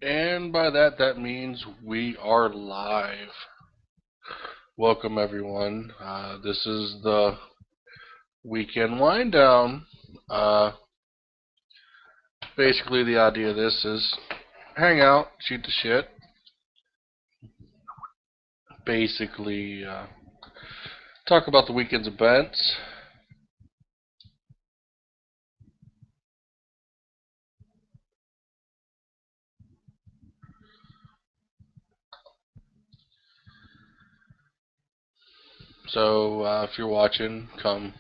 And by that, that means we are live. Welcome, everyone. This is the Weekend Winddown. Basically, the idea of this is hang out, shoot the shit. Basically, talk about the weekend's events. So, if you're watching, come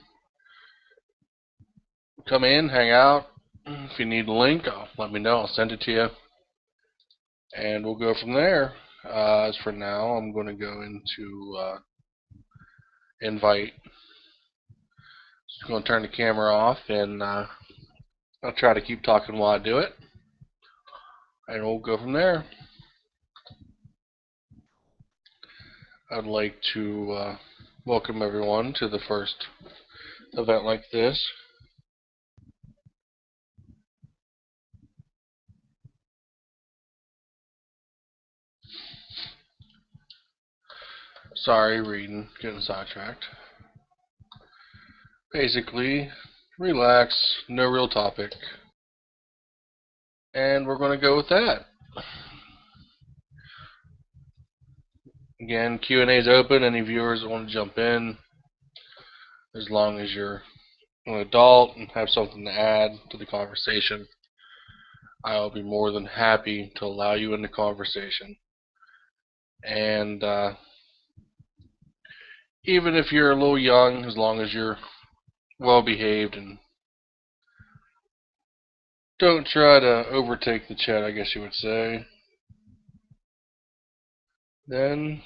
in, hang out. If you need a link, let me know. I'll send it to you, and we'll go from there. As for now, I'm going to go into invite. Just going to turn the camera off, and I'll try to keep talking while I do it, and we'll go from there. I'd like to welcome everyone to the first event like this. Sorry, reading, getting sidetracked. Basically, relax, no real topic, and we're going to go with that. Again, Q&A is open. Any viewers that want to jump in, as long as you're an adult and have something to add to the conversation, I'll be more than happy to allow you in the conversation. And even if you're a little young, as long as you're well behaved and don't try to overtake the chat, I guess you would say, then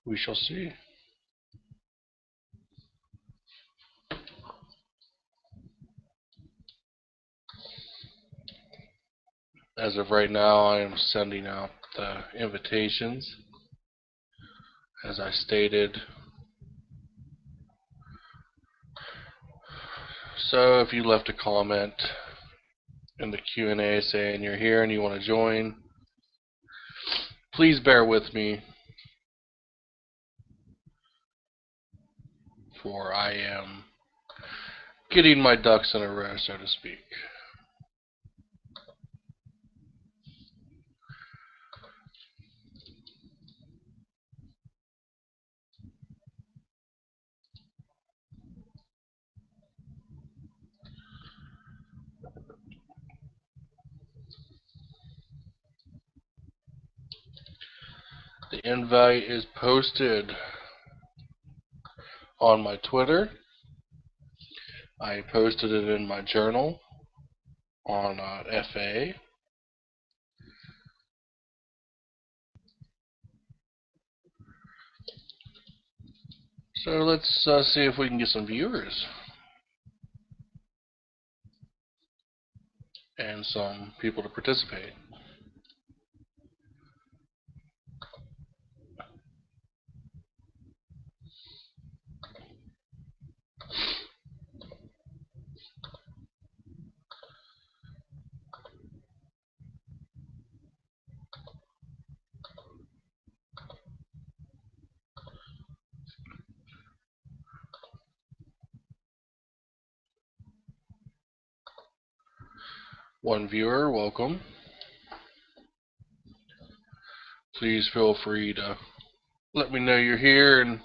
we shall see. As of right now, I am sending out the invitations, as I stated. So if you left a comment in the Q&A saying you're here and you want to join, please bear with me, for I am getting my ducks in a row, so to speak. The invite is posted on my Twitter. I posted it in my journal on FA. So let's see if we can get some viewers and some people to participate. One viewer, welcome. Please feel free to let me know you're here and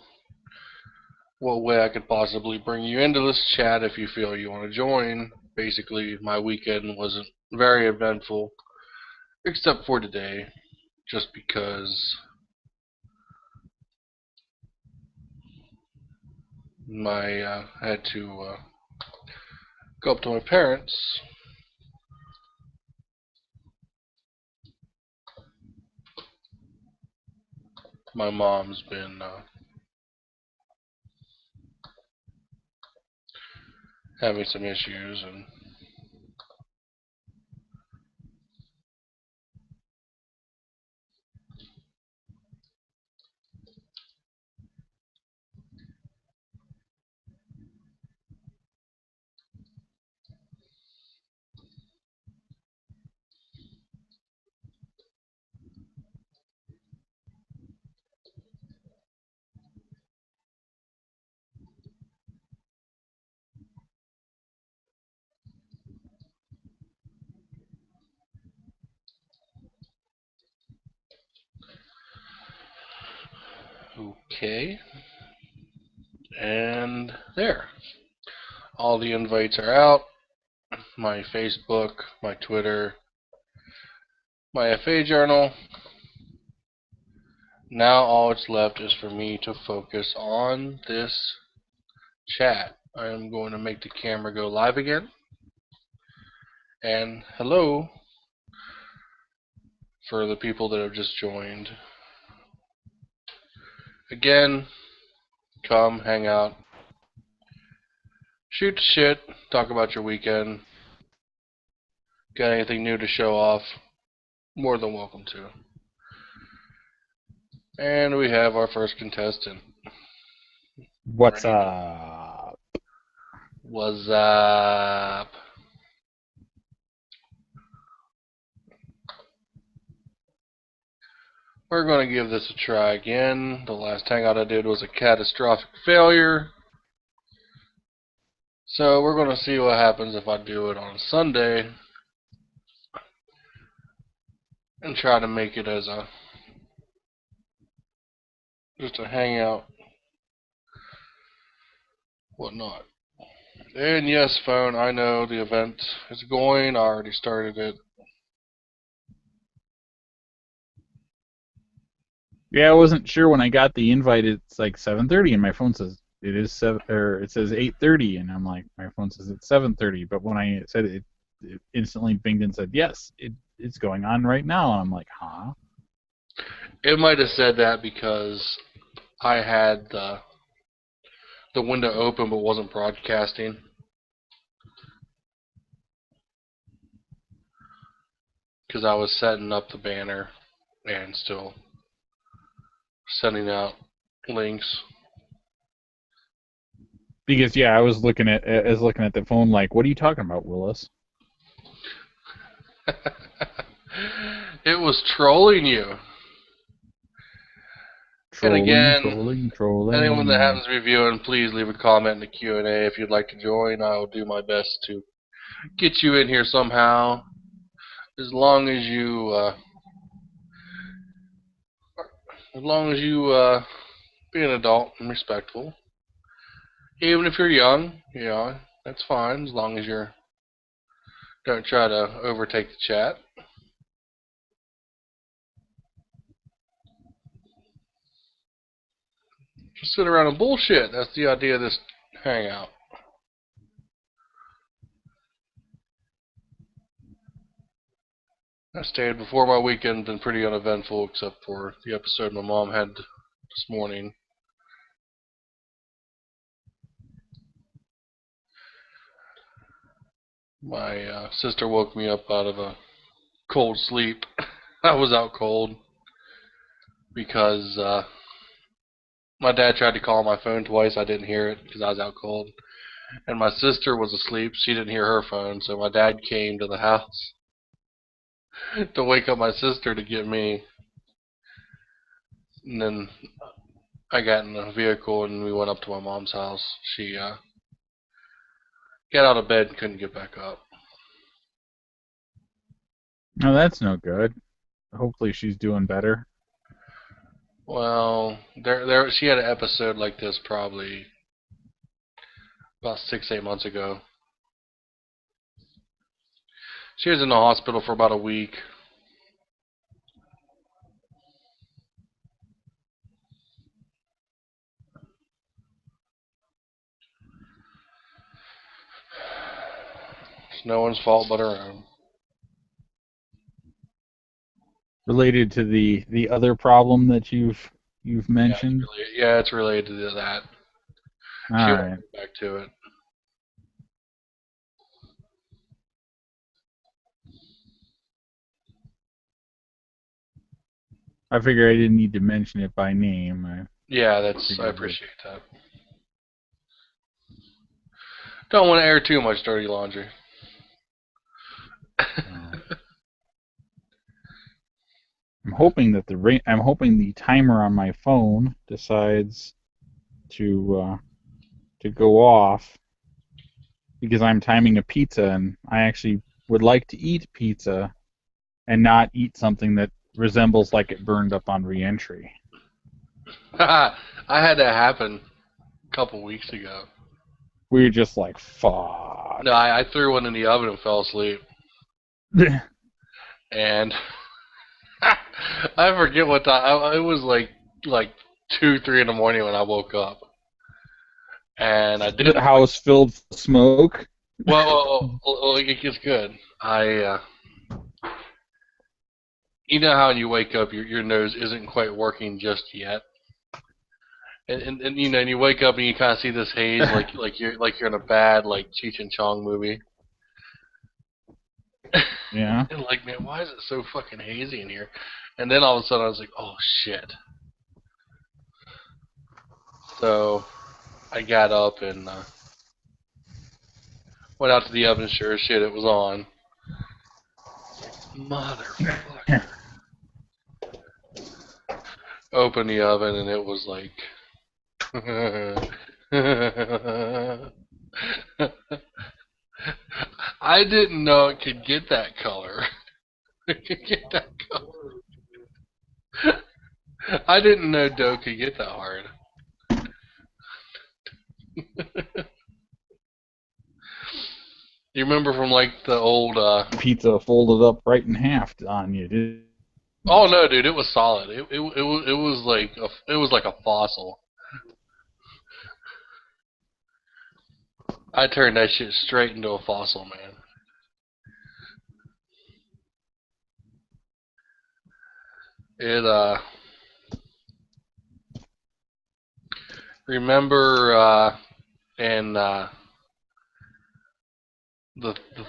what way I could possibly bring you into this chat if you feel you want to join. Basically, my weekend wasn't very eventful, except for today, just because I had to go up to my parents. My mom's been having some issues, and Okay. And there. All the invites are out. My Facebook, my Twitter, my FA journal. Now all it's left is for me to focus on this chat. I am going to make the camera go live again. And hello for the people that have just joined. Again, come, hang out, shoot the shit, talk about your weekend. Got anything new to show off? More than welcome to. And we have our first contestant. What's up? What's up? We're going to give this a try again. The last hangout I did was a catastrophic failure. So we're going to see what happens if I do it on Sunday. And try to make it as just a hangout. Whatnot. And yes, phone, I know the event is going. I already started it. Yeah, I wasn't sure when I got the invite. It's like 7:30, and my phone says it is it says 8:30, and I'm like, my phone says it's 7:30. But when I said it, it instantly pinged and said yes, it's going on right now. And I'm like, huh? It might have said that because I had the window open but wasn't broadcasting. Because I was setting up the banner and still sending out links. Because yeah, I was looking at the phone like, what are you talking about, Willis? It was trolling you. Trolling, and again, trolling. Anyone that happens to be viewing, please leave a comment in the Q&A if you'd like to join. I will do my best to get you in here somehow. As long as you be an adult and respectful. Even if you're young, that's fine, as long as you don't try to overtake the chat. Just sit around and bullshit. That's the idea of this hangout. I stayed before my weekend, been pretty uneventful except for the episode my mom had this morning. My sister woke me up out of a cold sleep. I was out cold because my dad tried to call my phone twice. I didn't hear it because I was out cold. And my sister was asleep. She didn't hear her phone, so my dad came to the house to wake up my sister to get me. And then I got in the vehicle and we went up to my mom's house. She got out of bed and couldn't get back up. No, that's no good. Hopefully she's doing better. Well, she had an episode like this probably about 6-8 months ago. She was in the hospital for about a week. It's no one's fault but her own. Related to the other problem that you've mentioned? Yeah, it's related to that. All right. Get back to it. I figure I didn't need to mention it by name. I appreciate that. Don't want to air too much dirty laundry. I'm hoping that the timer on my phone decides to go off because I'm timing a pizza, and I actually would like to eat pizza and not eat something that resembles like it burned up on re-entry. I had that happen a couple weeks ago. We were just like, fuck. No, I threw one in the oven and fell asleep. And I forget what time. It was like 2, 3 in the morning when I woke up. And I did The house filled with smoke. Well, it gets good. You know how when you wake up, your nose isn't quite working just yet, and you know, and you wake up and you kind of see this haze, like you're in a bad like Cheech and Chong movie. Yeah. And like, man, why is it so fucking hazy in here? And then all of a sudden I was like, oh shit. So I got up and went out to the oven. Sure as shit, it was on. Motherfucker. Opened the oven and it was like. I didn't know it could get that color. It could get that color. I didn't know dough could get that hard. You remember from like the old Pizza folded up right in half on you, didn't it? Oh no, dude, it was solid. It was like a fossil. I turned that shit straight into a fossil, man. It remember in the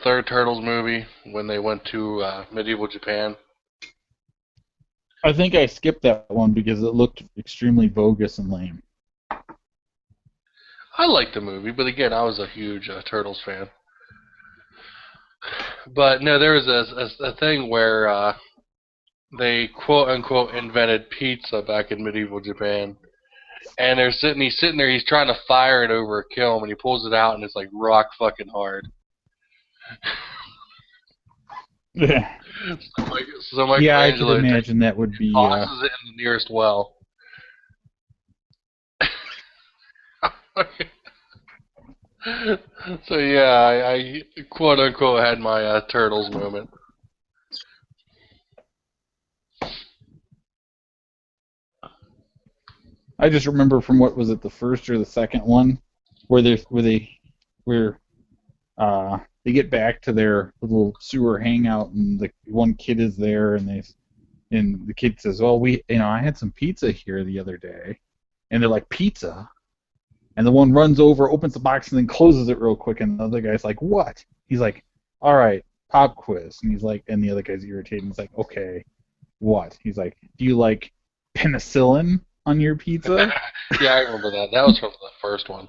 third Turtles movie when they went to medieval Japan? I think I skipped that one because it looked extremely bogus and lame. I liked the movie, but again, I was a huge Turtles fan. But no, there was a thing where they quote unquote invented pizza back in medieval Japan, and he's sitting there, he's trying to fire it over a kiln, and he pulls it out, and it's like rock fucking hard. Yeah. So Yeah, I could Michelangelo imagine that would be. tosses it in the nearest well. So yeah, I quote unquote had my Turtles moment. I just remember from what was it, the first or the second one, where they get back to their little sewer hangout, and the one kid is there, and the kid says, "Well, I had some pizza here the other day," and they're like, "Pizza?" And the one runs over, opens the box, and then closes it real quick, and the other guy's like, "What?" He's like, "All right, pop quiz," and he's like, and the other guy's irritated. He's like, "Okay, what?" He's like, "Do you like penicillin on your pizza?" Yeah, I remember that. That was from the first one.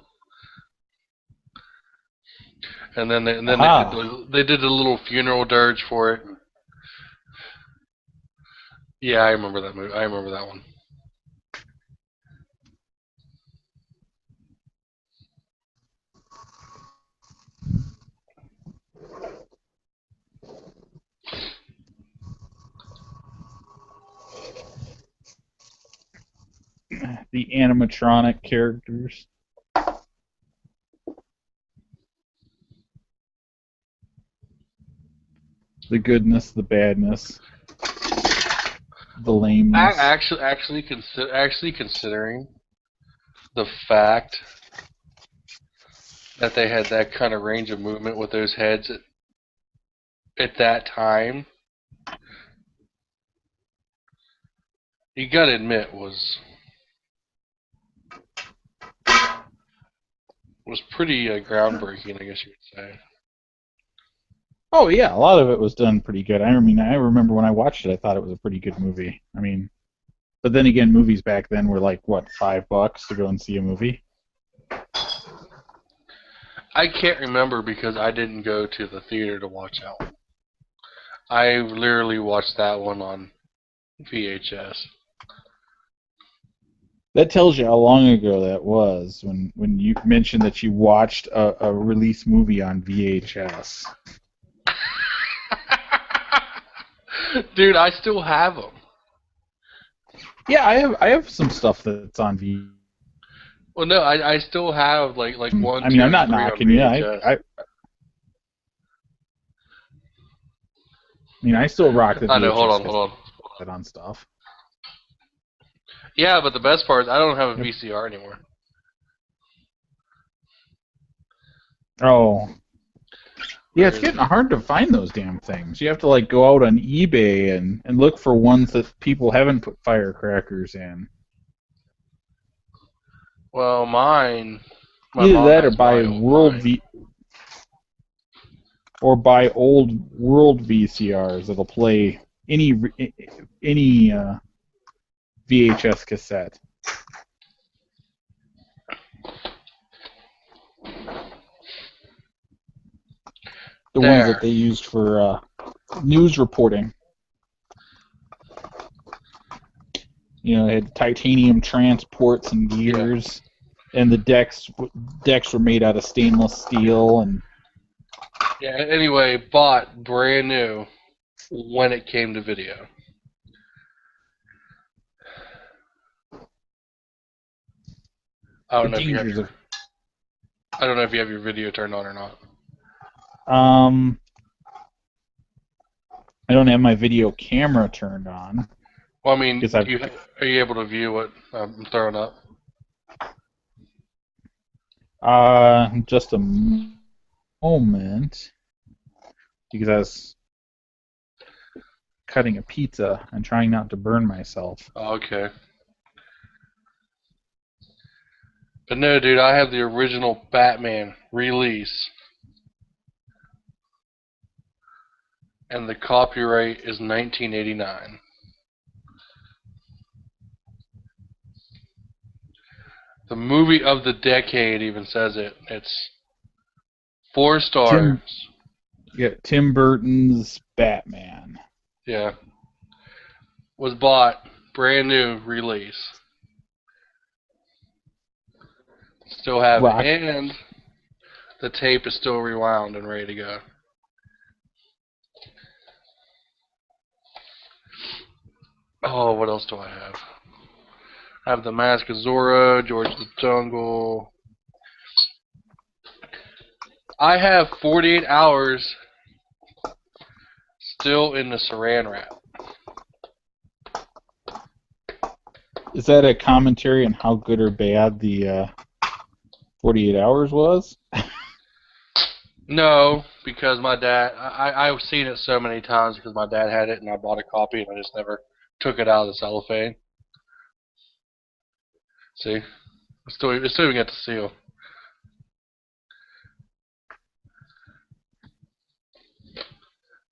And then they did a little funeral dirge for it. Yeah, I remember that movie. I remember that one. The animatronic characters. The goodness, the badness, the lameness. Actually considering the fact that they had that kind of range of movement with those heads at that time, you gotta admit was pretty groundbreaking, I guess you would say. Oh yeah, a lot of it was done pretty good. I mean, I remember when I watched it, I thought it was a pretty good movie. I mean, but then again, movies back then were like what, $5 to go and see a movie? I can't remember because I didn't go to the theater to watch that one. I literally watched that one on VHS. That tells you how long ago that was when you mentioned that you watched a release movie on VHS. Dude, I still have them. Yeah, I have some stuff that's on V. Well, no, I still have like one, I mean, two, I'm and not three on knocking you. VHS. I mean, I still rock the I know. Hold VHS on, hold on. cassette on stuff. Yeah, but the best part is I don't have a Yep. VCR anymore. Oh. Yeah, Where it's is it? getting hard to find those damn things. You have to like go out on eBay and look for ones that people haven't put firecrackers in. Well, mine. My Either mom that or has buy mine. buy old World VCRs that'll play any VHS cassette. The ones that There. they used for news reporting. You know, it had titanium transports and Yeah. gears, and the decks were made out of stainless steel. And Yeah. Anyway, bought brand new when it came to video. I the don't know if you have dangers your. of I don't know if you have your video turned on or not. um, I don't have my video camera turned on Well, I mean, because I've are you able to view what I'm throwing up? just a moment because I was cutting a pizza and trying not to burn myself. Oh, okay. But no, dude, I have the original Batman release, and the copyright is 1989. The movie of the decade even says it. It's 4 Tim, stars. yeah, Tim Burton's Batman. Yeah. Was bought brand new release. Still have it. Rock. And the tape is still rewound and ready to go. Oh, what else do I have? I have The Mask of Zorro, George the Jungle. I have 48 hours still in the saran wrap. Is that a commentary on how good or bad the 48 Hours was? No, because my dad, I've seen it so many times because my dad had it and I bought a copy and I just never took it out of the cellophane. See? It's still even got the seal.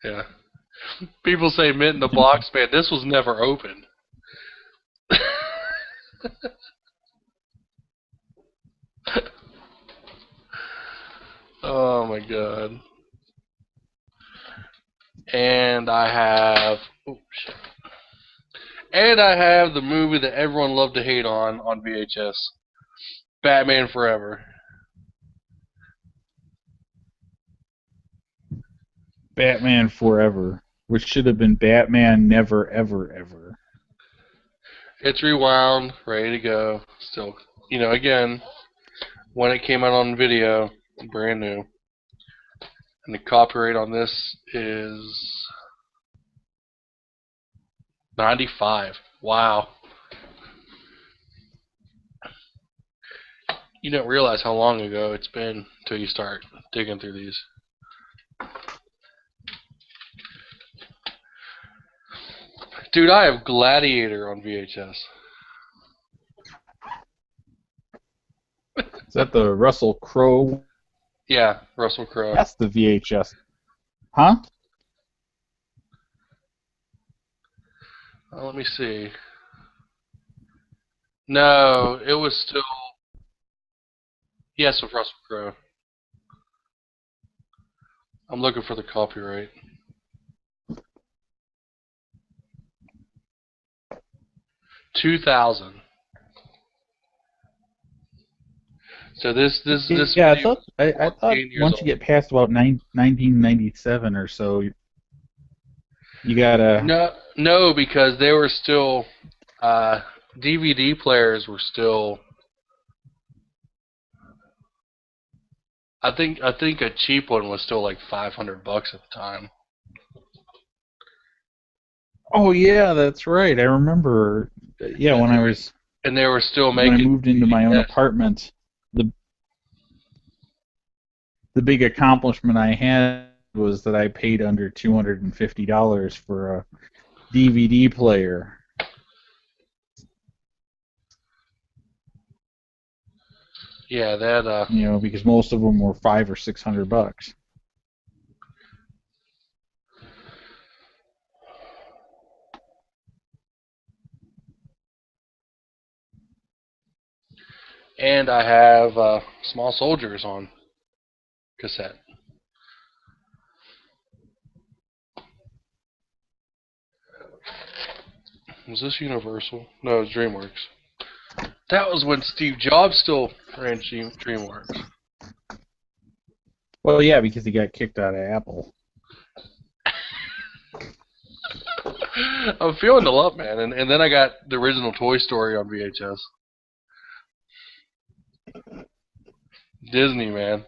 Yeah. People say mint in the box, man. This was never opened. Oh my god. And I have, oh shit. And I have the movie that everyone loved to hate on VHS, Batman Forever. Batman Forever, which should have been Batman Never Ever Ever. It's rewound, ready to go. Still, again, when it came out on video, brand new. And the copyright on this is 95. Wow. You don't realize how long ago it's been until you start digging through these. Dude, I have Gladiator on VHS. Is that the Russell Crowe? Yeah, Russell Crowe. That's the VHS. Huh? Let me see. No, it was still. Yes, with Russell Crowe. I'm looking for the copyright. 2000. So this Yeah, video I is thought 14 years once old. you get past about 1997 or so, you gotta. No, because they were still Uh, DVD players were still. I think a cheap one was still like $500 at the time. Oh yeah, that's right. I remember. Yeah, And when I was they were still when I making moved into my own VHS. apartment, the the big accomplishment I had was that I paid under $250 for a DVD player. Yeah, that Because most of them were $500 or $600. and I have Small Soldiers on cassette. Was this Universal? No, it was DreamWorks. That was when Steve Jobs still ran DreamWorks. Well, yeah, because he got kicked out of Apple. I'm feeling the love, man. And then I got the original Toy Story on VHS. Disney, man.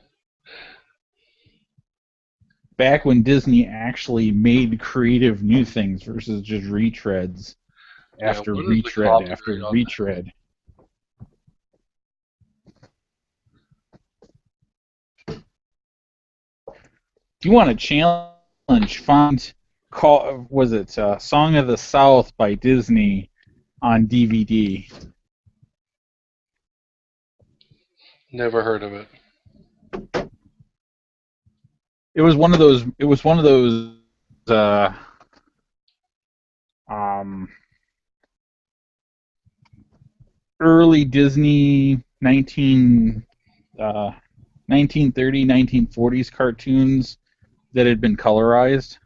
Back when Disney actually made creative new things versus just retreads Yeah, after what is the retread after copyright on retread. If you want a challenge, find Song of the South by Disney on DVD. Never heard of it. It was one of those. It was one of those. Uh, um, Early Disney 1930, 1940s cartoons that had been colorized.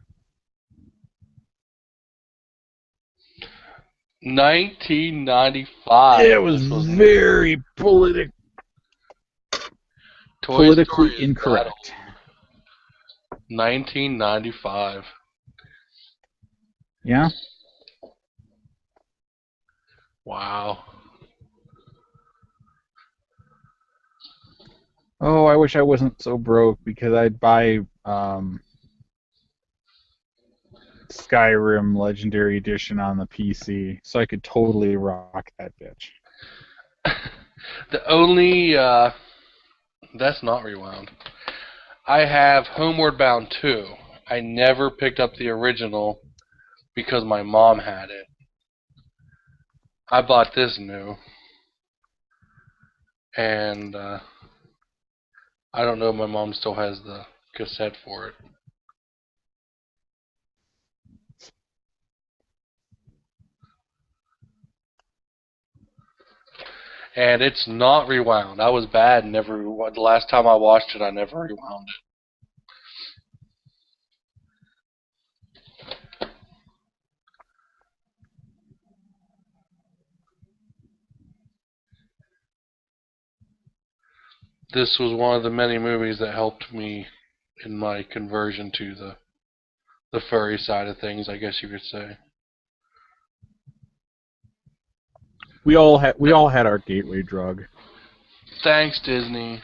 1995. It was This was very Toy politically Story is that incorrect. old. 1995. Yeah. Wow. Oh, I wish I wasn't so broke because I'd buy Skyrim Legendary Edition on the PC, so I could totally rock that bitch. The only that's not rewound. I have Homeward Bound 2. I never picked up the original because my mom had it. I bought this new, and I don't know if my mom still has the cassette for it. And it's not rewound. I was bad. Never. The last time I watched it, I never rewound it. This was one of the many movies that helped me in my conversion to the furry side of things, I guess you could say. We all had our gateway drug. Thanks, Disney.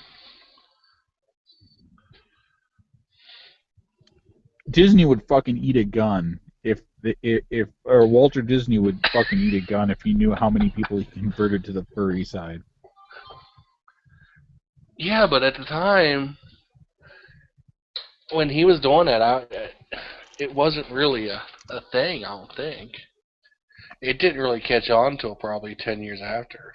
Disney would fucking eat a gun or Walter Disney would fucking eat a gun if he knew how many people he converted to the furry side. Yeah, but at the time when he was doing that, it wasn't really a thing. I don't think it didn't really catch on till probably 10 years after.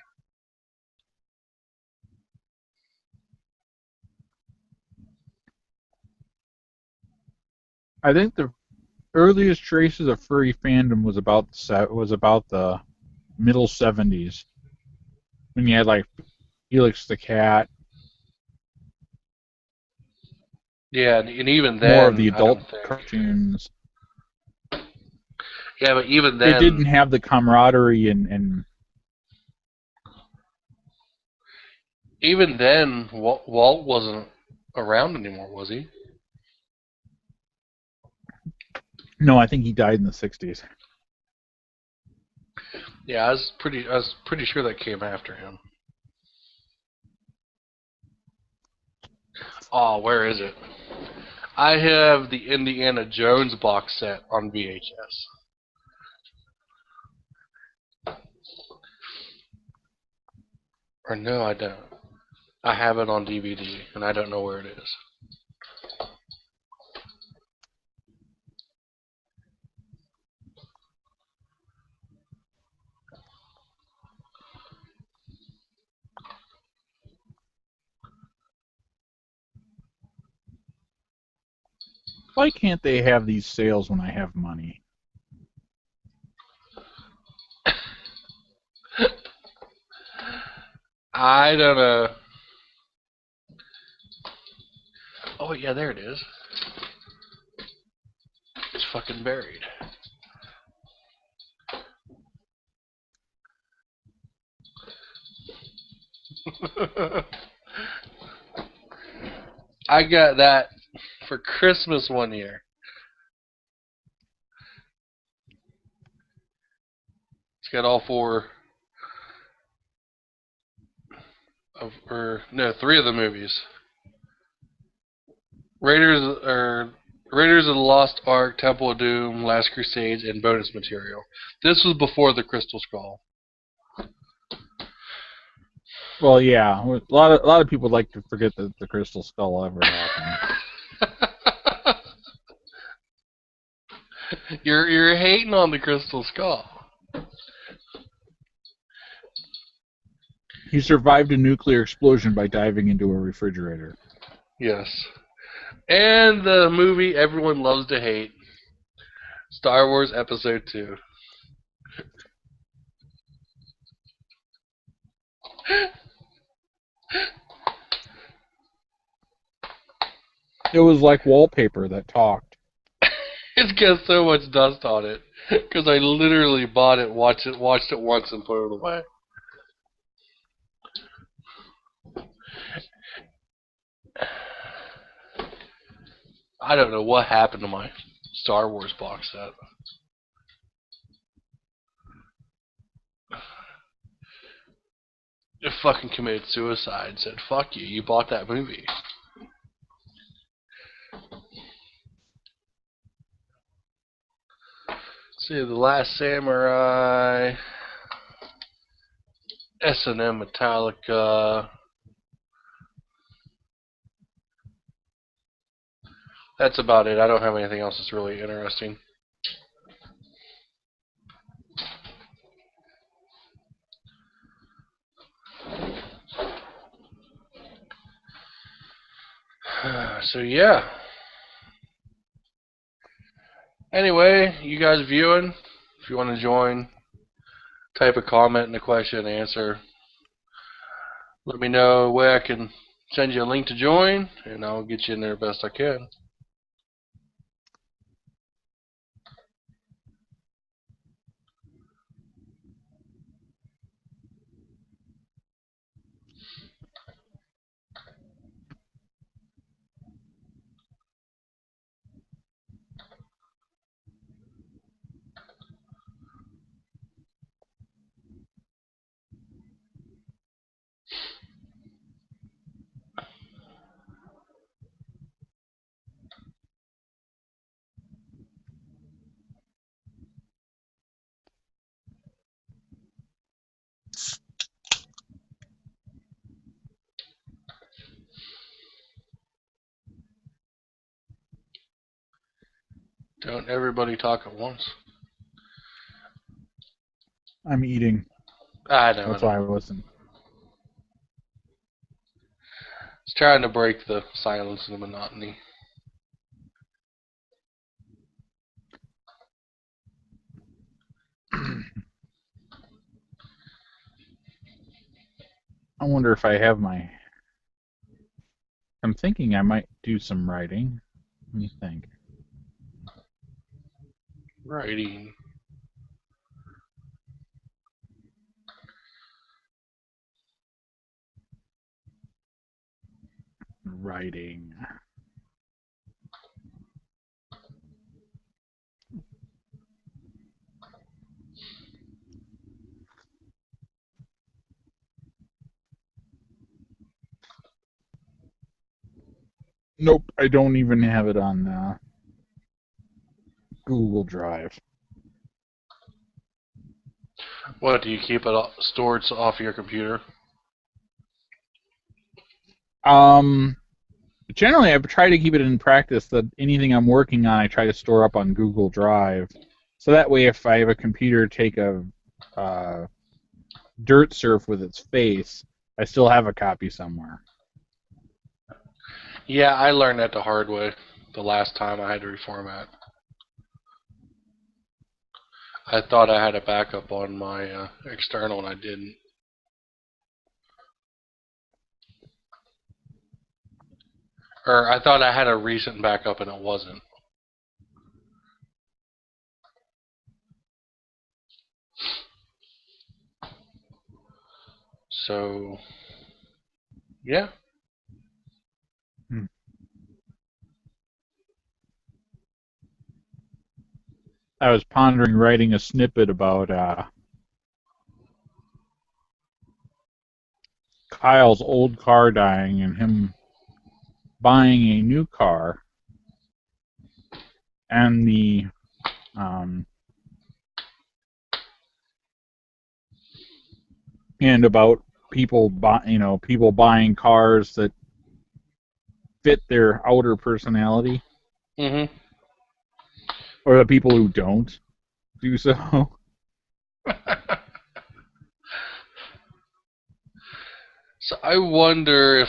I think the earliest traces of furry fandom was about the middle '70s when you had like Felix the Cat, Yeah, and even more of the then, I adult don't think. cartoons. Yeah, but even It didn't then, have the camaraderie and Walt wasn't around anymore, was he? no, I think he died in the '60s. Yeah, I was pretty sure that came after him. Oh, where is it? I have the Indiana Jones box set on VHS. Or no, I don't. I have it on DVD, and I don't know where it is. Why can't they have these sales when I have money? I don't know. Oh, yeah, there it is. It's fucking buried. I got that for Christmas one year. It's got all four of, or no, three of the movies. Raiders of the Lost Ark, Temple of Doom, Last Crusades, and bonus material. This was before the Crystal Skull. Well, yeah, a lot of people like to forget that the Crystal Skull ever happened. You're hating on the Crystal Skull. He survived a nuclear explosion by diving into a refrigerator. Yes. And the movie everyone loves to hate, Star Wars Episode 2. It was like wallpaper that talked. It's got so much dust on it because I literally bought it, watched it once, and put it away. I don't know what happened to my Star Wars box set. It fucking committed suicide. Said, "Fuck you! You bought that movie." Let's see, The Last Samurai, S&M Metallica. That's about it. I don't have anything else that's really interesting. So yeah. Anyway, you guys viewing? If you want to join, type a comment and a question and answer. Let me know where I can send you a link to join, and I'll get you in there best I can. Don't everybody talk at once. I'm eating. I know. That's why I wasn't. It's trying to break the silence and the monotony. I wonder if I have my. I'm thinking I might do some writing. Let me think. Writing. Writing. Nope, I don't even have it on Google Drive. What, do you keep it stored off your computer? Generally, I try to keep it in practice that anything I'm working on, I try to store up on Google Drive. So that way, if I have a computer take a dirt surf with its face, I still have a copy somewhere. Yeah, I learned that the hard way the last time I had to reformat. I thought I had a backup on my external, and I didn't. Or I thought I had a recent backup, and it wasn't. So, yeah. Hmm. I was pondering writing a snippet about Kyle's old car dying and him buying a new car, and the um, and about people buying cars that fit their outer personality, Mhm. or the people who don't do so. So I wonder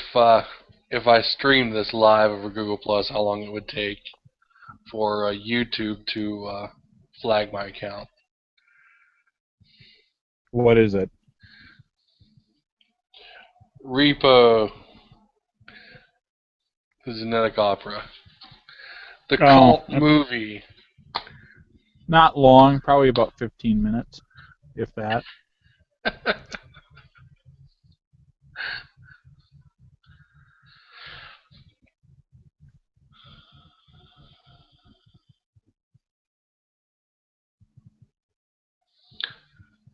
if I stream this live over Google Plus, how long it would take for YouTube to flag my account. What is it? Repo, the Genetic Opera, the Oh, cult movie. not long, probably about 15 minutes, if that.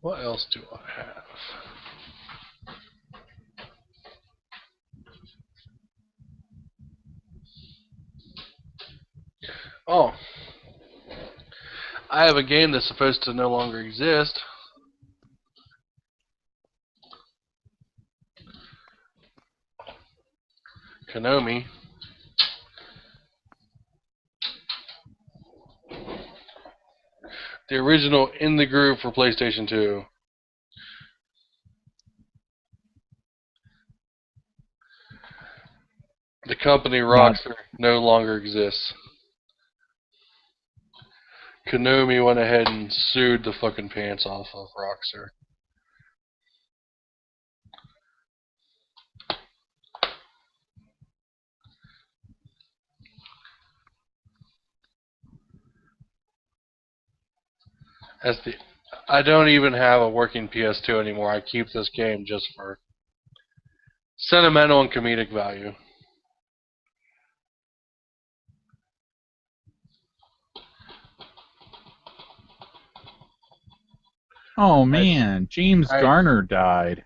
What else do I have? Oh, I have a game that's supposed to no longer exist. Konami. The original In the Groove for PlayStation 2. The company Not. Rockstar no longer exists. Konami went ahead and sued the fucking pants off of Rockstar. As the I don't even have a working PS2 anymore. I keep this game just for sentimental and comedic value. Oh man, James I Garner died.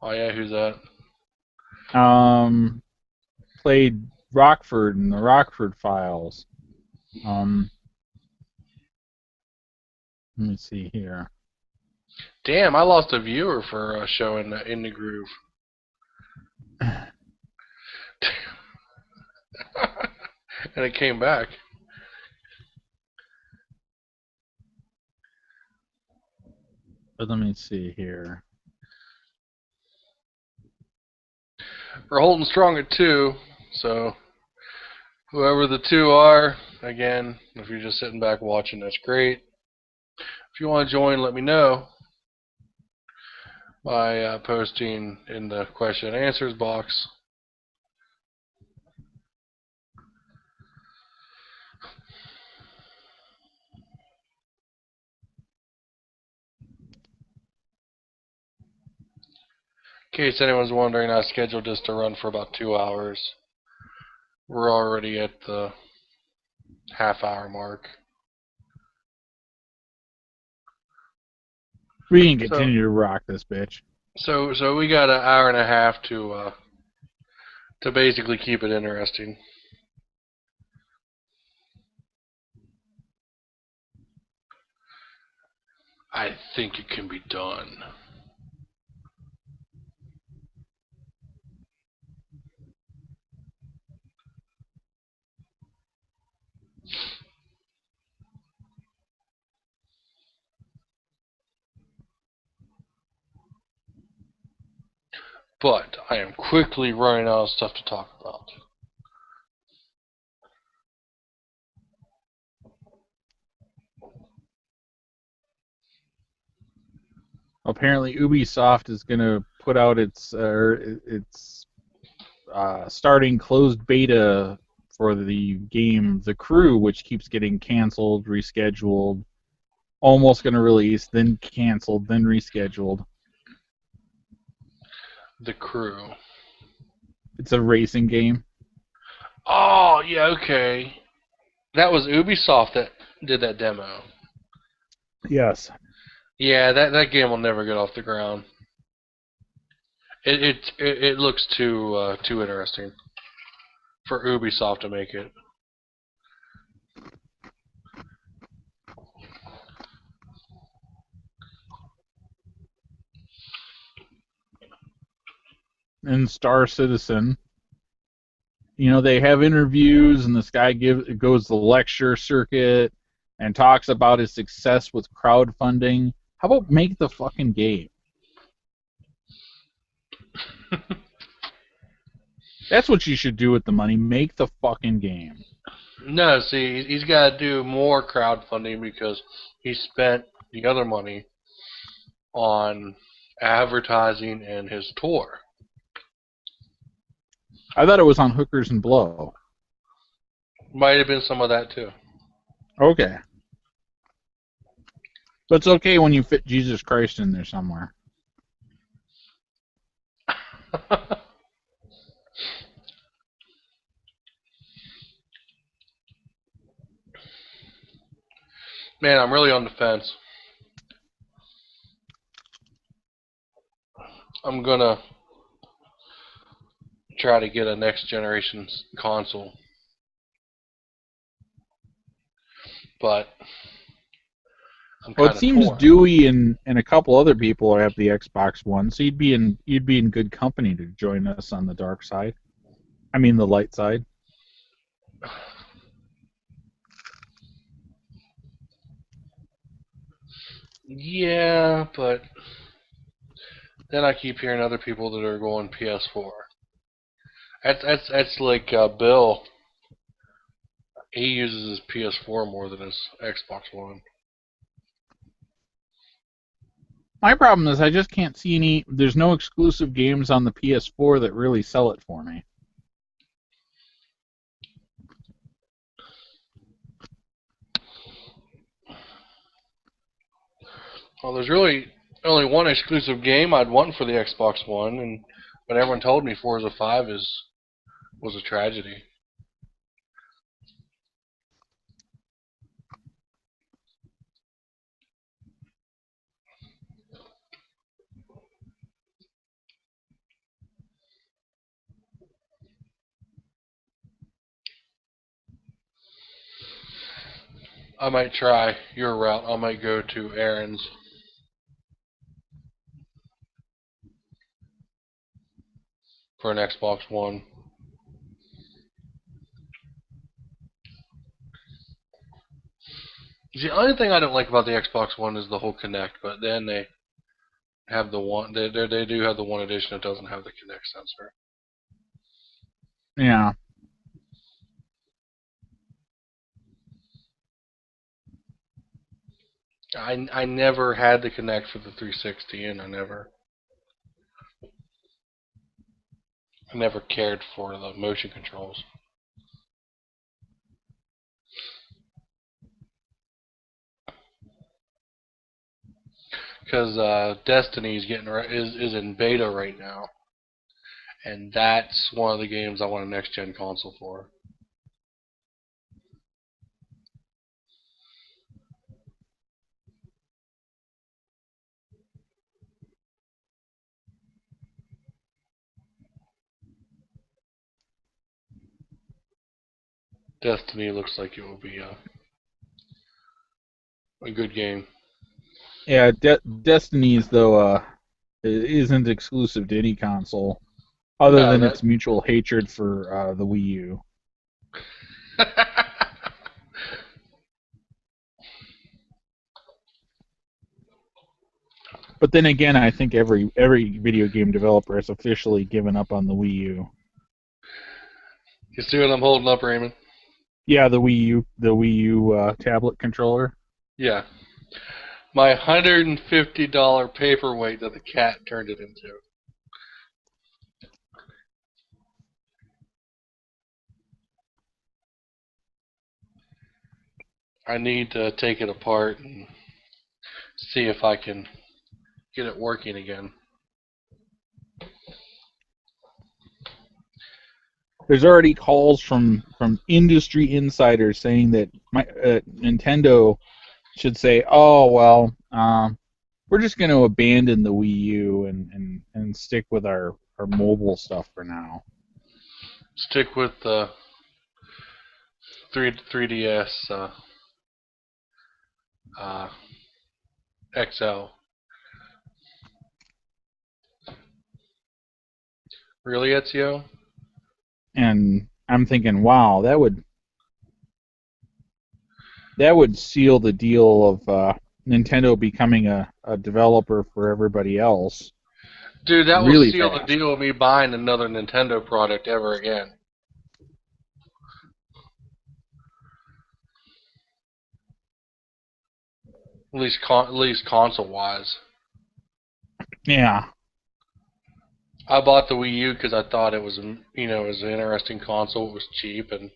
Oh yeah, who's that? Um, Played Rockford in the Rockford Files. Um, Let me see here. Damn, I lost a viewer for showing In the Groove. And it came back. But let me see here. We're holding strong at 2, so whoever the 2 are, again, if you're just sitting back watching, that's great. If you want to join, let me know by posting in the question and answers box. In case anyone's wondering, I scheduled this to run for about 2 hours. We're already at the half-hour mark. We can So, continue to rock this bitch. so we got an hour and a half to to basically keep it interesting. I think it can be done. But I am quickly running out of stuff to talk about. Apparently, Ubisoft is going to put out its starting closed beta for the game The Crew, which keeps getting canceled, rescheduled, almost going to release, then canceled, then rescheduled. The Crew. It's a racing game. Oh, yeah, okay. That was Ubisoft that did that demo. Yes. Yeah, that game will never get off the ground. It looks too interesting for Ubisoft to make it. And Star Citizen. You know, they have interviews, and this guy goes the lecture circuit and talks about his success with crowdfunding. How about make the fucking game? That's what you should do with the money. Make the fucking game. No, see, he's got to do more crowdfunding because he spent the other money on advertising and his tour. I thought it was on Hookers and Blow. Might have been some of that too. Okay. But it's okay when you fit Jesus Christ in there somewhere. Man, I'm really on the fence. I'm gonna try to get a next generation console, but well, it seems torn. Dewey and a couple other people have the Xbox One, so you'd be in good company to join us on the dark side. I mean the light side. Yeah, but then I keep hearing other people that are going PS4. That's like Bill. He uses his PS4 more than his Xbox One. My problem is I just can't see any. There's no exclusive games on the PS4 that really sell it for me. Well, there's really only one exclusive game I'd want for the Xbox One, but everyone told me Forza 5 was a tragedy. I might try your route. I might go to Aaron's. For an Xbox One. The only thing I don't like about the Xbox One is the whole Kinect, but then they have the one. They do have the one edition that doesn't have the Kinect sensor. Yeah. I never had the Kinect for the 360, and I never cared for the motion controls. Because Destiny is in beta right now, and that's one of the games I want a next gen console for. Destiny looks like it will be a good game. Yeah, Destiny's though isn't exclusive to any console, other No, than that. its mutual hatred for the Wii U. But then again, I think every video game developer has officially given up on the Wii U. You see what I'm holding up, Raymond? Yeah, the Wii U tablet controller. Yeah. My $150 paperweight that the cat turned it into. I need to take it apart and see if I can get it working again. There's already calls from industry insiders saying that Nintendo should say, "Oh well, we're just going to abandon the Wii U and stick with our mobile stuff for now." Stick with the 3DS uh, XL. Really, Ezio? And I'm thinking, wow, that would seal the deal of Nintendo becoming a developer for everybody else Dude, that will really seal the fast. deal of me buying another Nintendo product ever again. At least console wise. Yeah, I bought the Wii U because I thought it was it was an interesting console. It was cheap and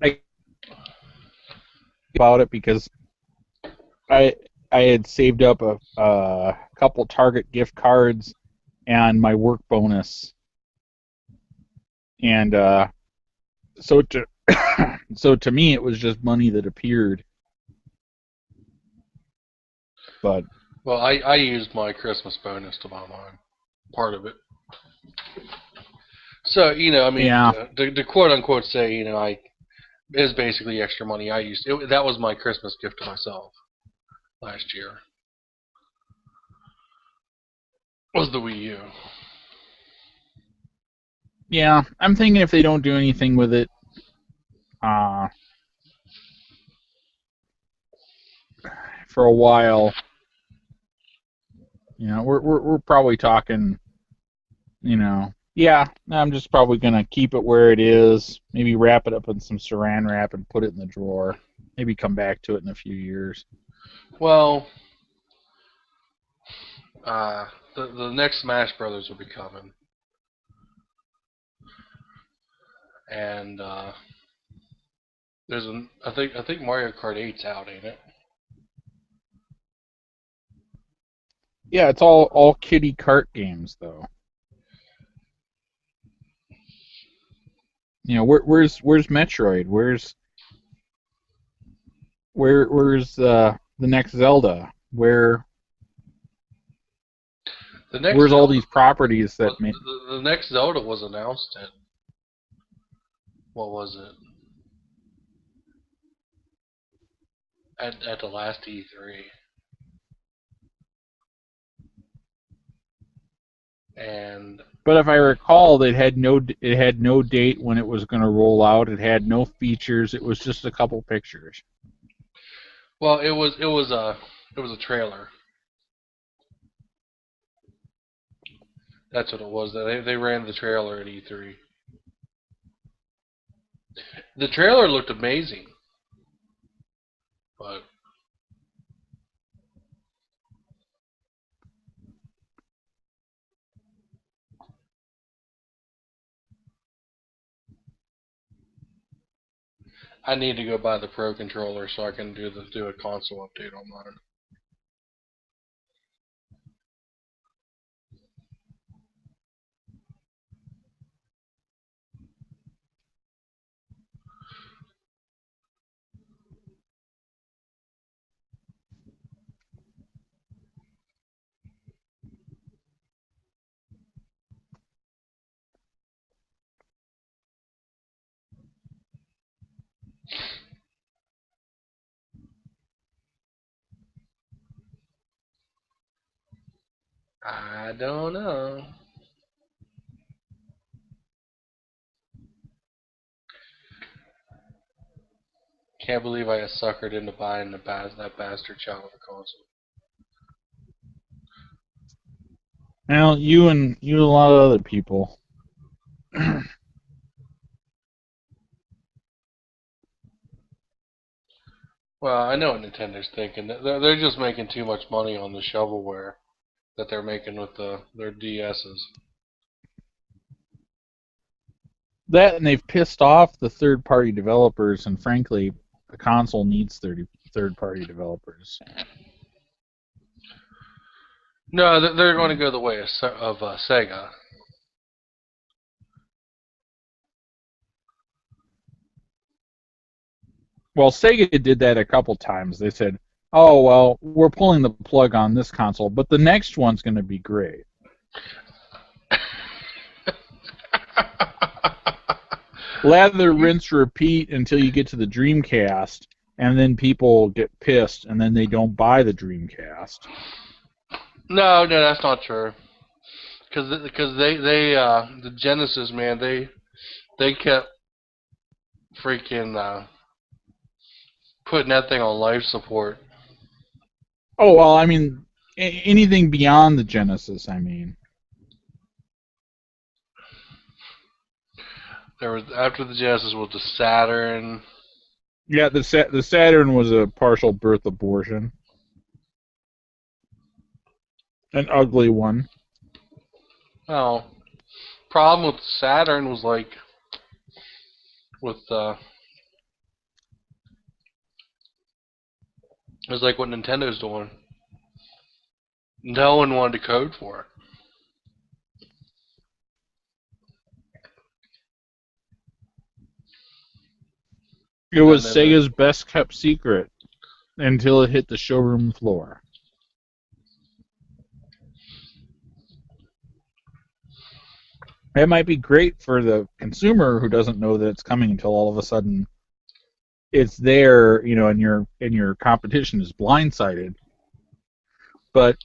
I about it because I I had saved up a couple Target gift cards and my work bonus, and so to so to me it was just money that appeared. But well, I used my Christmas bonus to buy mine. Part of it. So I mean, yeah, to quote unquote say, I is basically extra money I used. That was my Christmas gift to myself last year. Was the Wii U? yeah, I'm thinking if they don't do anything with it, uh, for a while, we're probably talking, yeah, I'm just probably gonna keep it where it is. Maybe wrap it up in some Saran wrap and put it in the drawer. Maybe come back to it in a few years. Well, uh, the next Smash Brothers will be coming, and there's I think Mario Kart 8's out, ain't it? Yeah, it's all kitty cart games though. Where's Metroid? Where's the next Zelda? The next Where's all Zelda these properties that was the next Zelda was announced at what was it at the last E3, and But if I recall, it had no date when it was going to roll out. It had no features. It was just a couple pictures. well, it was a trailer. That's what it was. They ran the trailer at E3. The trailer looked amazing, but I need to go buy the Pro controller so I can do a console update on mine. I don't know. Can't believe I got suckered into buying that bastard child of a console. Well, you and a lot of other people. Well, I know what Nintendo's thinking. They're just making too much money on the shovelware that they're making with their DSs. That and they've pissed off the third-party developers, and frankly, the console needs third-party developers. No, they're going to go the way of Sega. Well, Sega did that a couple times. They said, "Oh well, we're pulling the plug on this console, but the next one's going to be great." Lather, rinse, repeat until you get to the Dreamcast, and then people get pissed, and then they don't buy the Dreamcast. No, that's not true. Because the Genesis, man, they kept freaking putting that thing on life support. Oh well, I mean, anything beyond the Genesis, I mean. There was after the Genesis was the Saturn. Yeah, the Saturn was a partial birth abortion, an ugly one. Oh, problem with Saturn was like with it was like what Nintendo's doing. No one wanted to code for it. It was Sega's best kept secret until it hit the showroom floor. It might be great for the consumer who doesn't know that it's coming until all of a sudden it's there, you know, and your competition is blindsided. But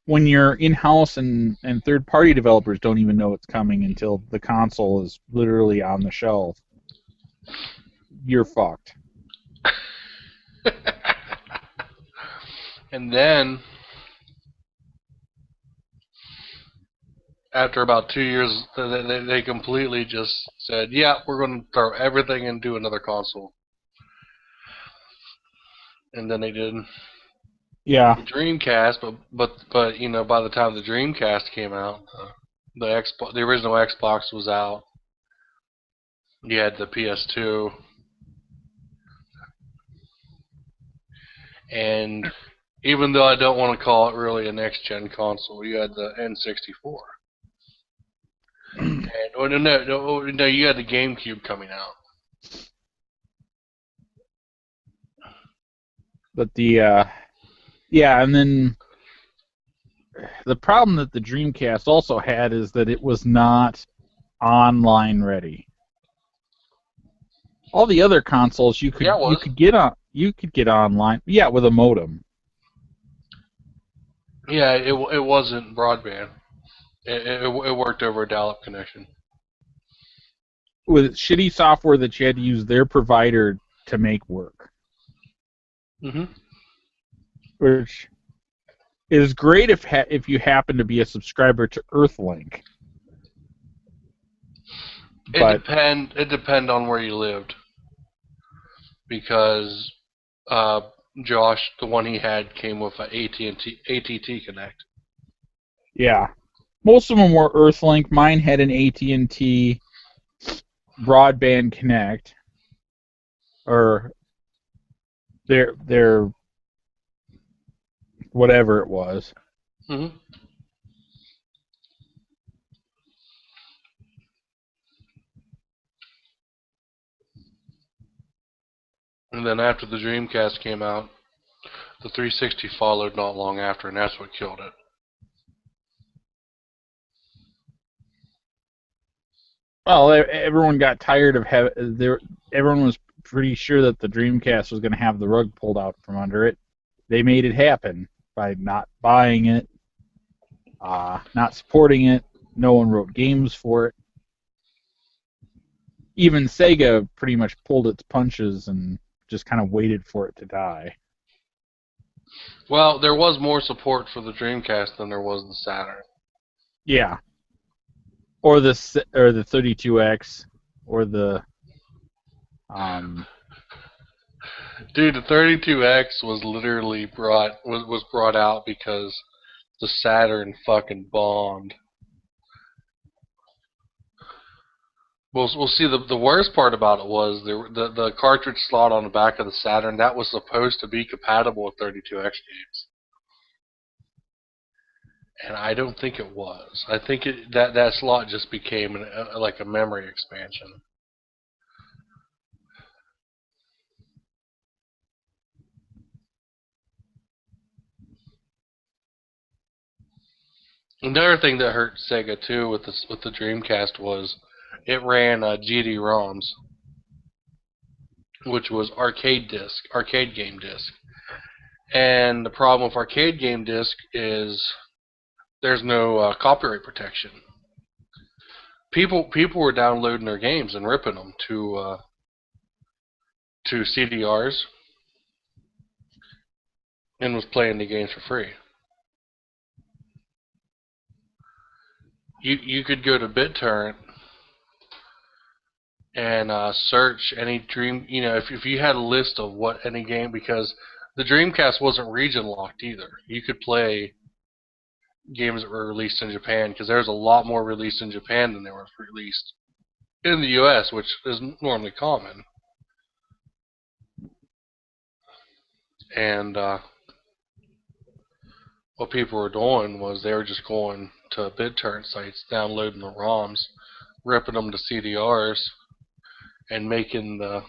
when your in-house and third-party developers don't even know it's coming until the console is literally on the shelf, you're fucked. And then, after about 2 years, they completely just said, yeah, we're going to throw everything into another console. And then they did Yeah. the Dreamcast, but you know, by the time the Dreamcast came out, the original Xbox was out. You had the PS2, and even though I don't want to call it really a next-gen console, you had the N64. And no, you had the GameCube coming out. But yeah, and then the problem that the Dreamcast also had is that it was not online ready. All the other consoles you could get online, yeah, with a modem. Yeah, it wasn't broadband. It worked over a dial-up connection. With shitty software that you had to use their provider to make work. Mm-hmm. Which is great if you happen to be a subscriber to Earthlink. It depend on where you lived. Because Josh, the one he had, came with an AT&T Connect. Yeah. Most of them were Earthlink. Mine had an AT&T Broadband Connect, or their whatever it was. Mm-hmm. And then after the Dreamcast came out, the 360 followed not long after, and that's what killed it. Well, everyone got tired of everyone was pretty sure that the Dreamcast was going to have the rug pulled out from under it. They made it happen by not buying it. not supporting it. No one wrote games for it. Even Sega pretty much pulled its punches and just kind of waited for it to die. Well, there was more support for the Dreamcast than there was the Saturn. Yeah. Or the 32X, or the Dude, the 32X was literally brought out because the Saturn fucking bombed. We'll see. The worst part about it was the cartridge slot on the back of the Saturn that was supposed to be compatible with 32X games, and I don't think it was. I think that slot just became like a memory expansion. Another thing that hurt Sega too with the Dreamcast was it ran GD-ROMs, which was arcade game disc. And the problem with arcade game disc is there's no copyright protection. People were downloading their games and ripping them to CDRs and was playing the games for free. You could go to BitTorrent and search any dream. If you had a list of what any game, because the Dreamcast wasn't region locked either. You could play games that were released in Japan because there's a lot more released in Japan than they were released in the U.S., which is normally common. And what people were doing was they were just going to BitTorrent sites, downloading the ROMs, ripping them to CDRs, and making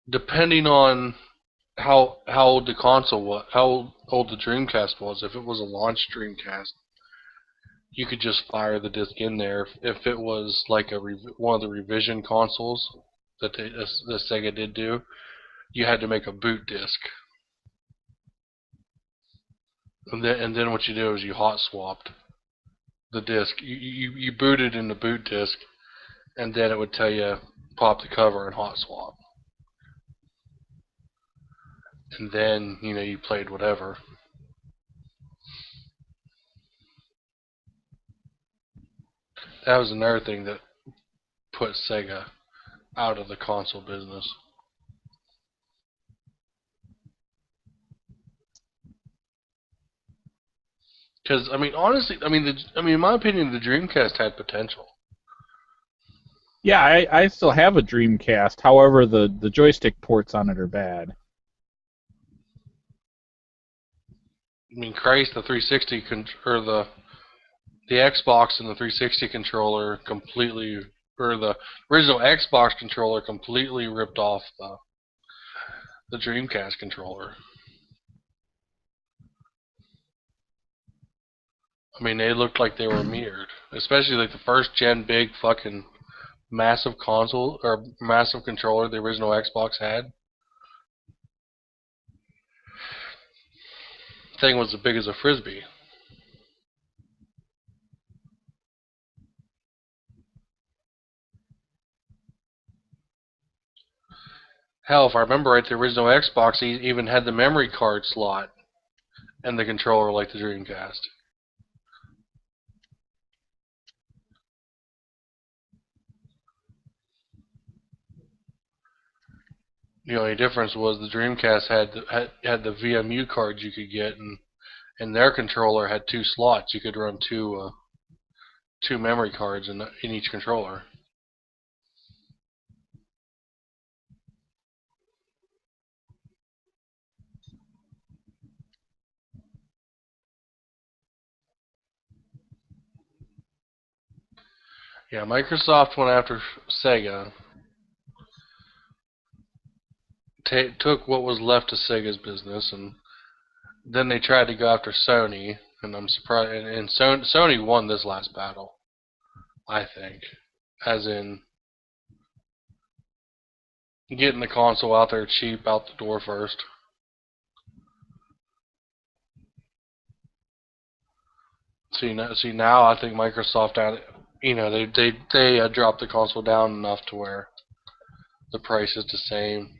depending on how old the console was, how old the Dreamcast was. If it was a launch Dreamcast, you could just fire the disc in there. If it was like one of the revision consoles that the Sega did do, you had to make a boot disc. And then what you do is you hot swapped the disc. You booted in the boot disc, and then it would tell you pop the cover and hot swap. And then you played whatever. That was another thing that put Sega out of the console business. Because honestly, in my opinion, the Dreamcast had potential. Yeah, I still have a Dreamcast. However, the joystick ports on it are bad. Christ, the 360 or the Xbox and the 360 controller completely, or the original Xbox controller completely ripped off the Dreamcast controller. They looked like they were mirrored, especially like the first gen big fucking massive console or massive controller the original Xbox had. Thing was as big as a frisbee. Hell, if I remember right, the original Xbox even had the memory card slot and the controller like the Dreamcast. The only difference was the Dreamcast had the VMU cards you could get, and their controller had two slots. You could run two memory cards in each controller. Yeah, Microsoft went after Sega, took what was left of Sega's business, and then they tried to go after Sony. And I'm surprised. And Sony won this last battle, I think, as in getting the console out there cheap out the door first. See now, I think Microsoft they dropped the console down enough to where the price is the same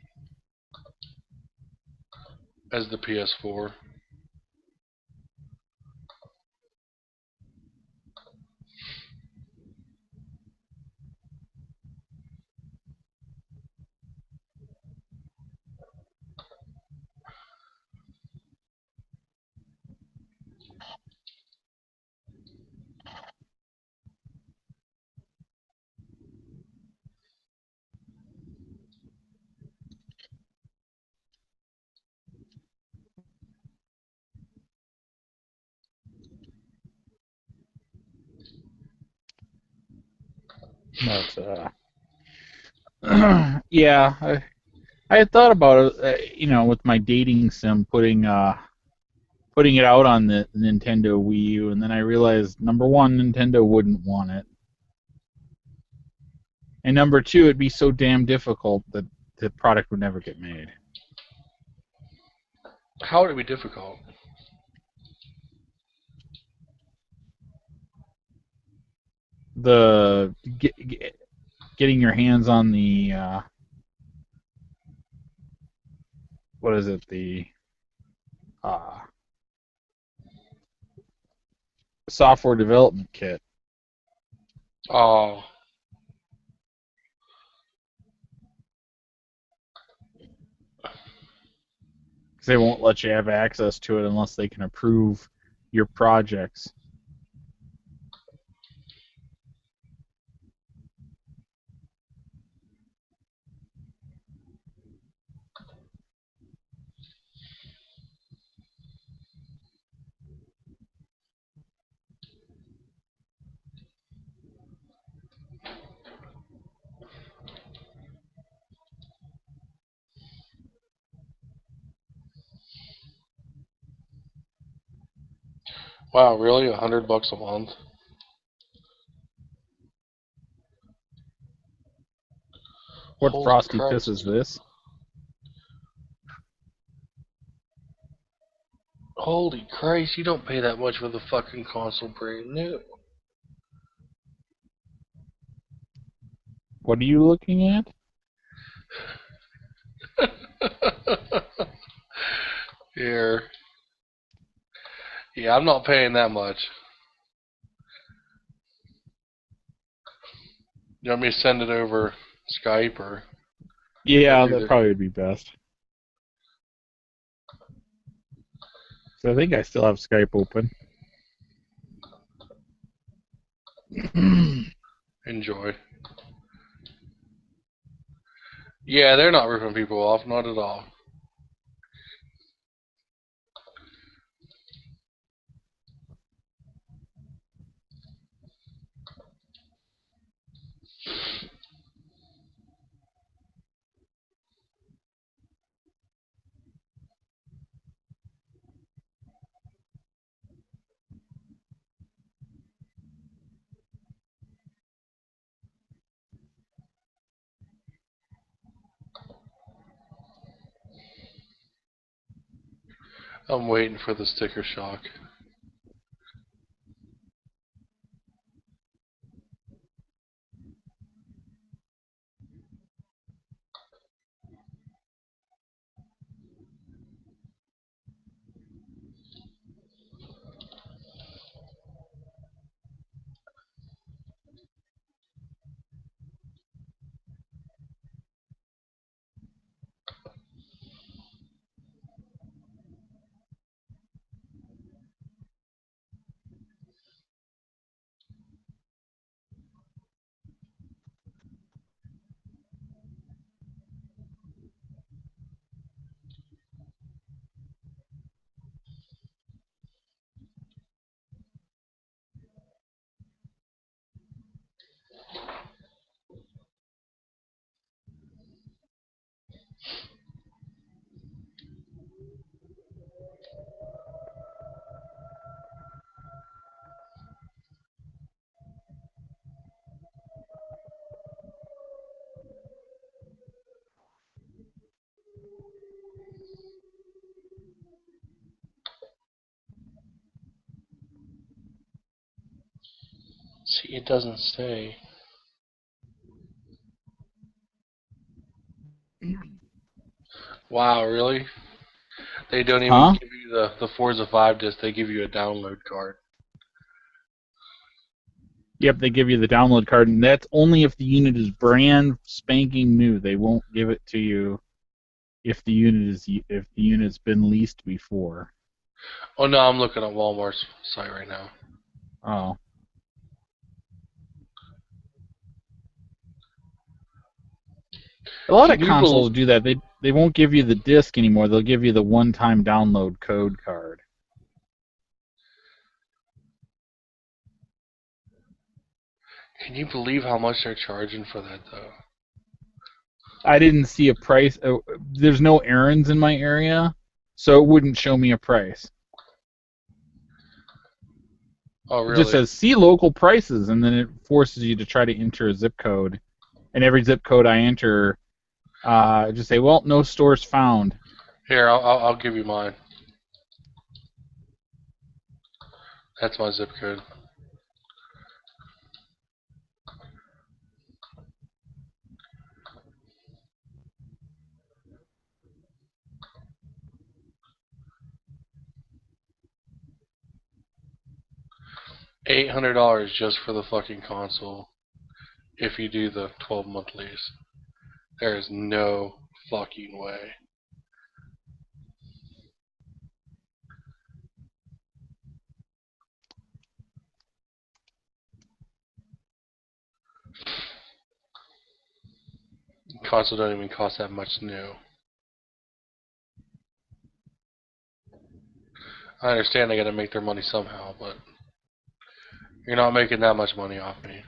as the PS4. But yeah, I had thought about it, with my dating sim putting it out on the Nintendo Wii U, and then I realized number one, Nintendo wouldn't want it, and number two, it'd be so damn difficult that the product would never get made. How would it be difficult? The getting your hands on the what is it, the uh, software development kit. Oh, Because they won't let you have access to it unless they can approve your projects. wow, really? $100 a month? What Holy frosty piss is Christ! this? Holy Christ! You don't pay that much for the fucking console brand new. What are you looking at? Here. Yeah, I'm not paying that much. You want me to send it over Skype or Yeah, that either? probably would be best. So I think I still have Skype open. Enjoy. Yeah, they're not ripping people off, not at all. I'm waiting for the sticker shock. It doesn't say. Wow, really? They don't even Huh? give you the Forza 5 disc. They give you a download card. Yep, they give you the download card, and that's only if the unit is brand spanking new. They won't give it to you if the unit's been leased before. Oh no, I'm looking at Walmart's site right now. Oh. A lot of Can you consoles do that. They won't give you the disc anymore. They'll give you the one-time download code card. Can you believe how much they're charging for that though? I didn't see a price. There's no errands in my area, so it wouldn't show me a price. Oh It just really? says see local prices, and then it forces you to try to enter a zip code. And every zip code I enter, just say, well, no stores found. Here, I'll give you mine. That's my zip code. $800 just for the fucking console. If you do the 12-month lease, there is no fucking way. Console don't even cost that much new. I understand they gotta make their money somehow, but you're not making that much money off me.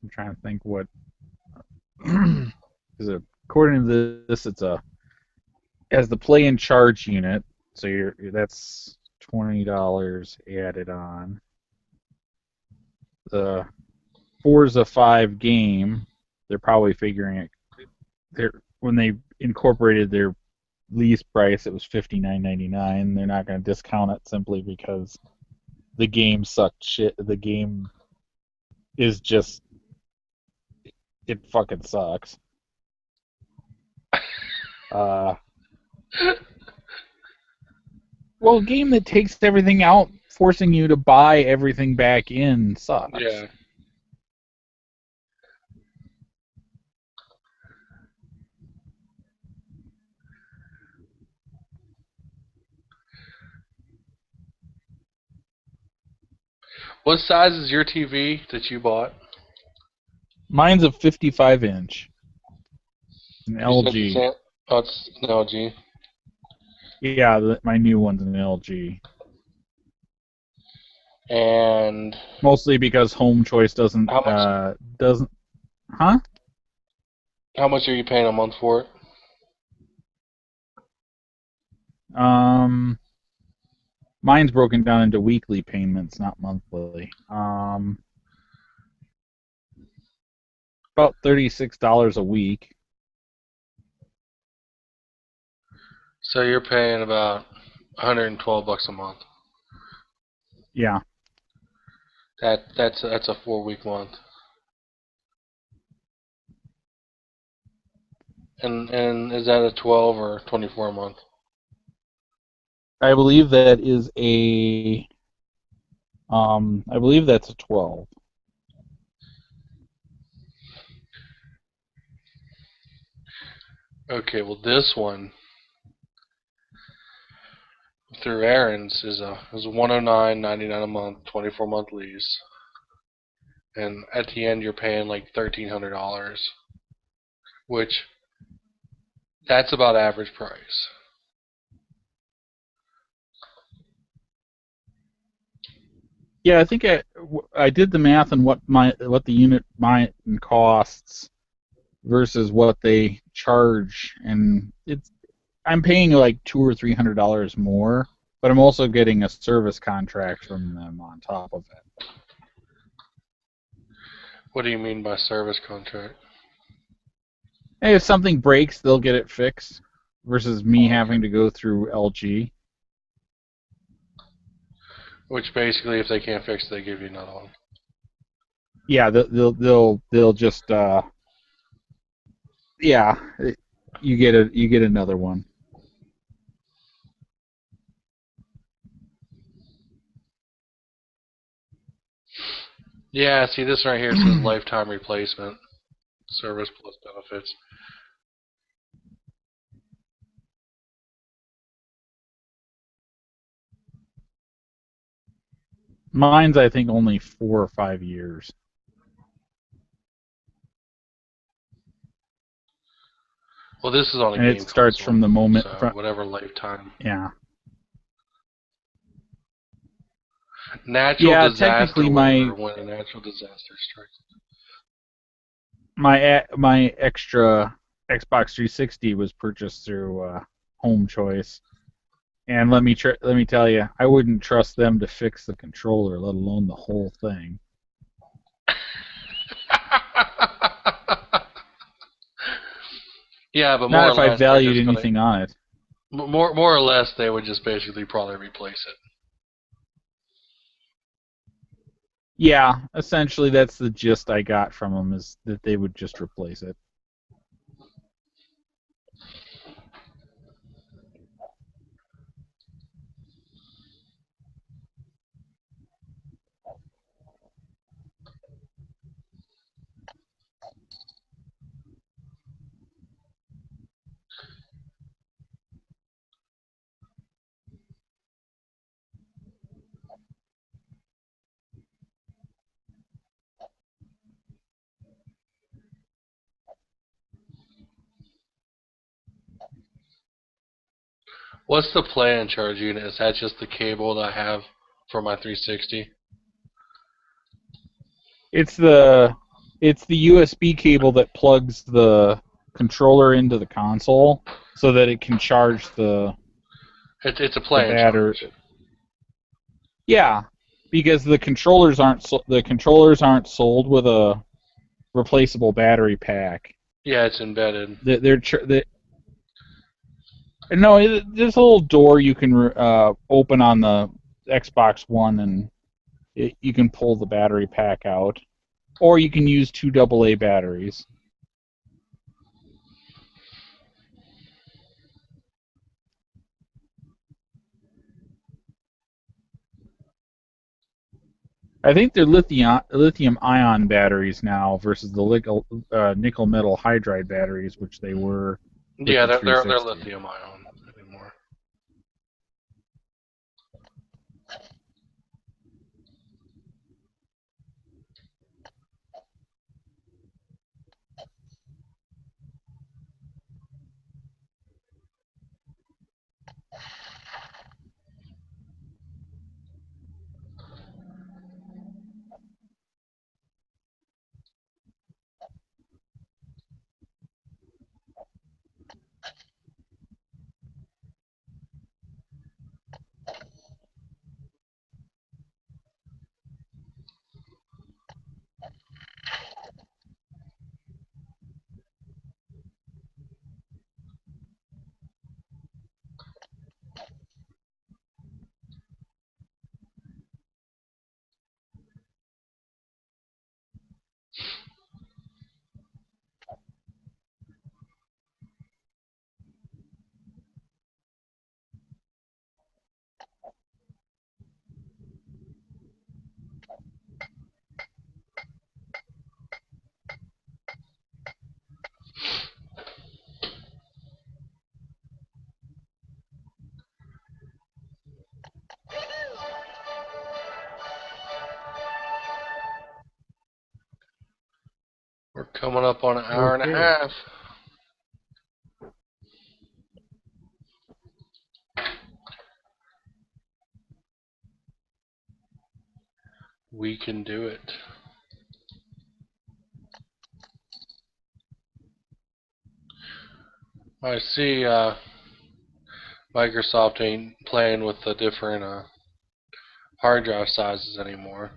I'm trying to think what. Because according to this, it's as the play and charge unit, so that's $20 added on. The Forza 5 game, they're probably figuring it. When they incorporated their lease price, it was $59.99. They're not going to discount it simply because the game sucked shit. The game is just, it fucking sucks. Well, a game that takes everything out, forcing you to buy everything back in, sucks. Yeah. What size is your TV that you bought? Mine's a 55-inch. An You said LG. oh, it's an LG. Yeah, my new one's an LG. And Mostly because Home Choice doesn't. how much? Huh? How much are you paying a month for it? Mine's broken down into weekly payments, not monthly. About $36 a week. So you're paying about $112 a month. Yeah. That's a 4-week month. And is that a 12 or 24 month? I believe that is a. I believe that's a 12. Okay, well this one through Aaron's is $109.99 a month, 24-month lease, and at the end you're paying like $1,300, which that's about average price. Yeah, I think I did the math on what the unit might costs versus what they charge, and I'm paying like $200 or $300 more, but I'm also getting a service contract from them on top of it. What do you mean by service contract? Hey, if something breaks, they'll get it fixed. Versus me Oh, okay. having to go through LG. Which basically, if they can't fix it, they give you another one. Yeah, they'll just yeah, you get another one. Yeah, see this right here says lifetime replacement, service plus benefits. Mine's I think only 4 or 5 years. Well, this is on a And it game starts console, from the moment so from whatever lifetime. yeah. Natural Yeah, disaster technically waiver when a natural disaster strikes. my extra Xbox 360 was purchased through Home Choice. And let me tell you, I wouldn't trust them to fix the controller, let alone the whole thing. Yeah, but more Not or if I less they're valued just gonna anything on it. more or less they would just basically probably replace it. Yeah, essentially that's the gist I got from them is that they would just replace it. What's the play and charge unit? Is that just the cable that I have for my 360? It's the USB cable that plugs the controller into the console so that it can charge It's a the play and battery. charge. Yeah, because the controllers aren't sold with a replaceable battery pack. Yeah, it's embedded. They're no, there's a little door you can open on the Xbox One, and you can pull the battery pack out, or you can use two AA batteries. I think they're lithium ion batteries now versus the nickel metal hydride batteries, which they were with Yeah, the they're 360. lithium ion anymore. We're coming up on an hour and a Okay. half. We can do it. I see Microsoft ain't playing with the different hard drive sizes anymore.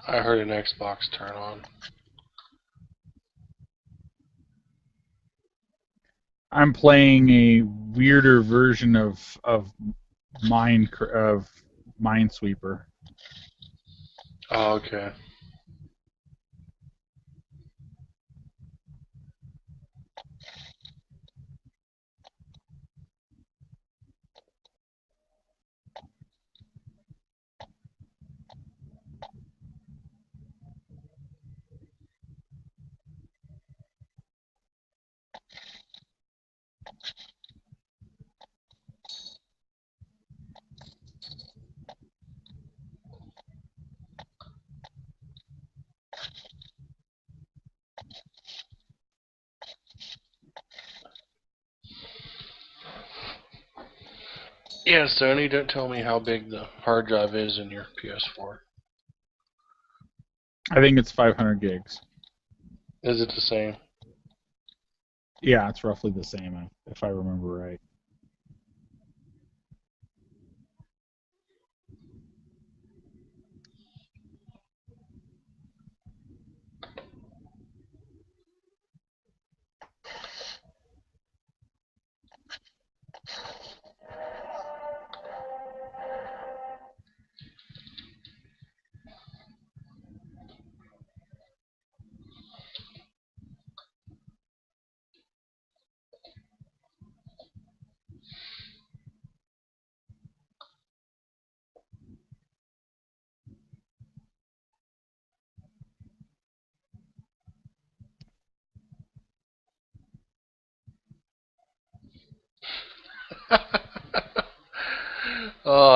I heard an Xbox turn on. I'm playing a weirder version of Minesweeper. Oh, okay. Yeah, Sony, don't tell me how big the hard drive is in your PS4. I think it's 500 gigs. Is it the same? Yeah, it's roughly the same if I remember right.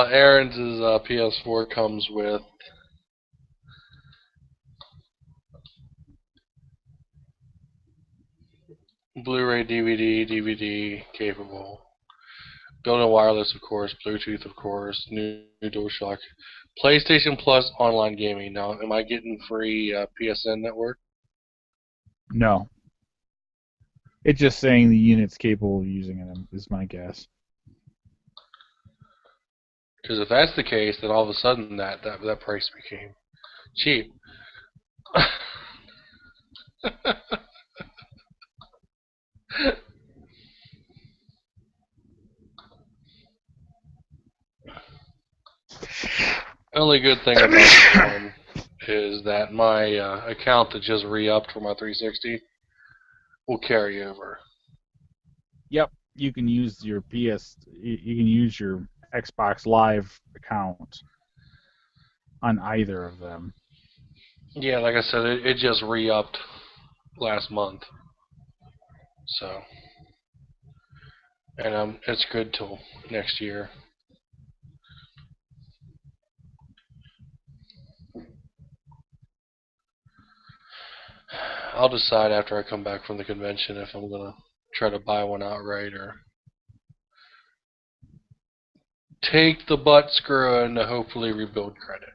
Aaron's PS4 comes with Blu-ray, DVD capable, built-in wireless, of course, Bluetooth, of course, new DualShock, PlayStation Plus online gaming. Now, am I getting free PSN network? No, it's just saying the unit's capable of using it is my guess. Because if that's the case, then all of a sudden that price became cheap. Only good thing about this one is that my account that just re-upped for my 360 will carry over. Yep, you can use your you can use your Xbox Live account on either of them. Yeah, like I said, it just re-upped last month. So, and it's good till next year. I'll decide after I come back from the convention if I'm gonna try to buy one outright or take the butt screw and hopefully rebuild credit.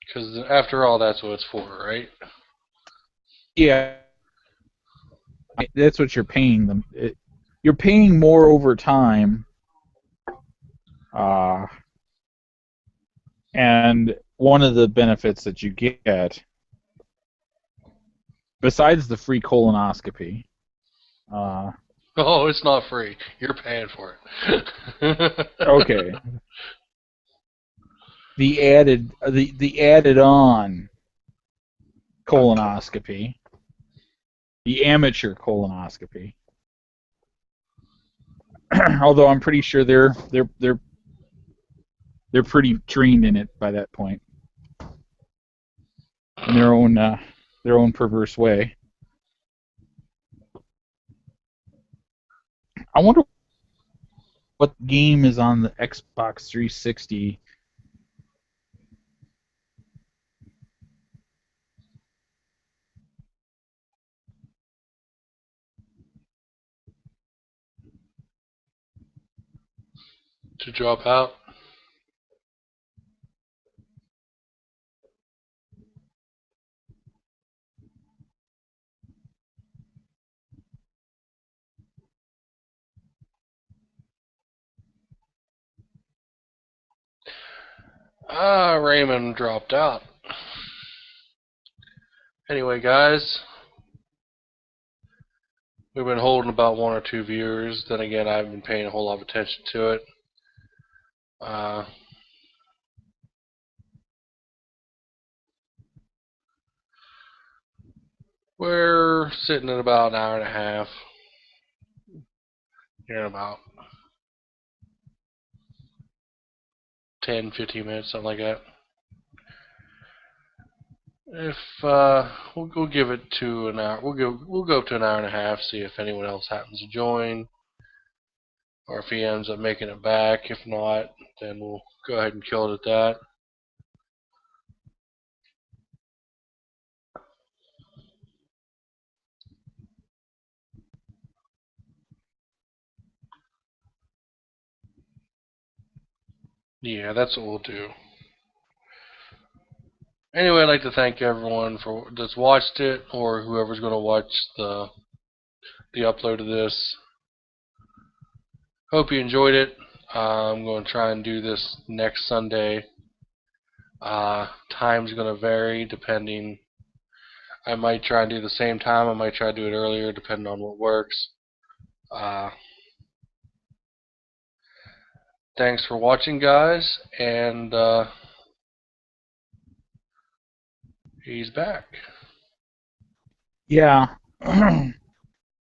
Because after all, that's what it's for, right? Yeah, that's what you're paying them. You're paying more over time, and one of the benefits that you get, besides the free colonoscopy, Oh, it's not free. You're paying for it. okay, the added on colonoscopy, the amateur colonoscopy. Although I'm pretty sure they're pretty trained in it by that point, in their own perverse way. I wonder what game is on the Xbox 360. To drop out. Raymond dropped out. Anyway, guys, we've been holding about 1 or 2 viewers. Then again, I haven't been paying a whole lot of attention to it. We're sitting at about an hour and a half. Here in about 10, 15 minutes, something like that. If we'll give it to an hour, we'll go up to an hour and a half. See if anyone else happens to join, or if he ends up making it back. If not, then we'll go ahead and kill it at that. Yeah, that's what we'll do. Anyway, I'd like to thank everyone that's watched it, or whoever's going to watch the upload of this. Hope you enjoyed it. I'm going to try and do this next Sunday. Time's going to vary depending. I might try and do the same time. I might try to do it earlier, depending on what works. Thanks for watching, guys, and he's back. Yeah. I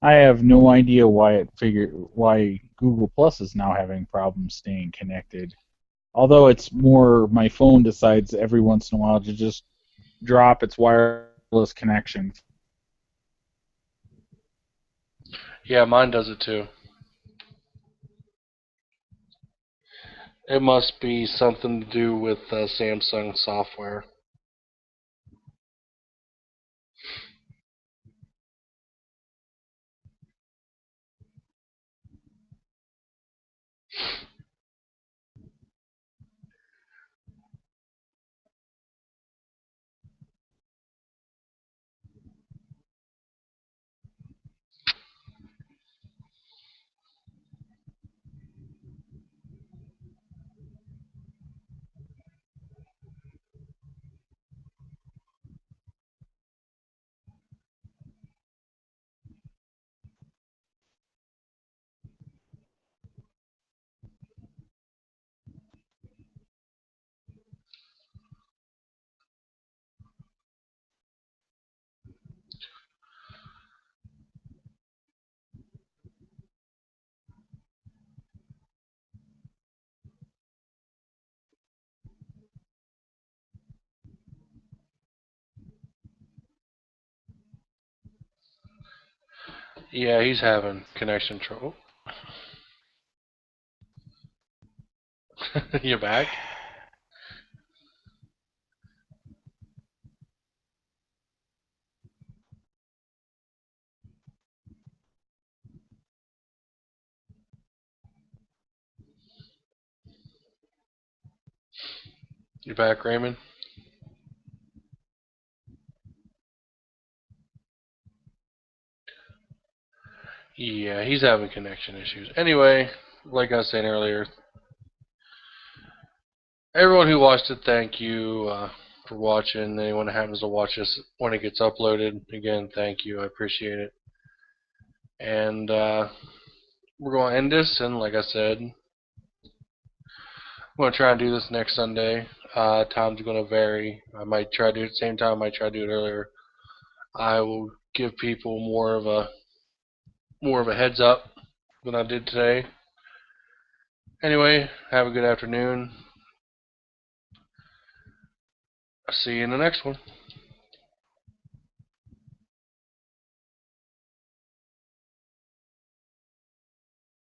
have no idea why Google Plus is now having problems staying connected. Although it's more my phone decides every once in a while to just drop its wireless connection. Yeah, mine does it too. It must be something to do with Samsung software. Yeah, he's having connection trouble. You back? You back, Raymond? Yeah, he's having connection issues. Anyway, like I was saying earlier, everyone who watched it, thank you for watching. Anyone that happens to watch this when it gets uploaded, again, thank you. I appreciate it. And we're going to end this, and like I said, I'm going to try and do this next Sunday. Time's going to vary. I might try to do it at the same time. I might try to do it earlier. I will give people more of a heads up than I did today. Anyway, have a good afternoon. I'll see you in the next one.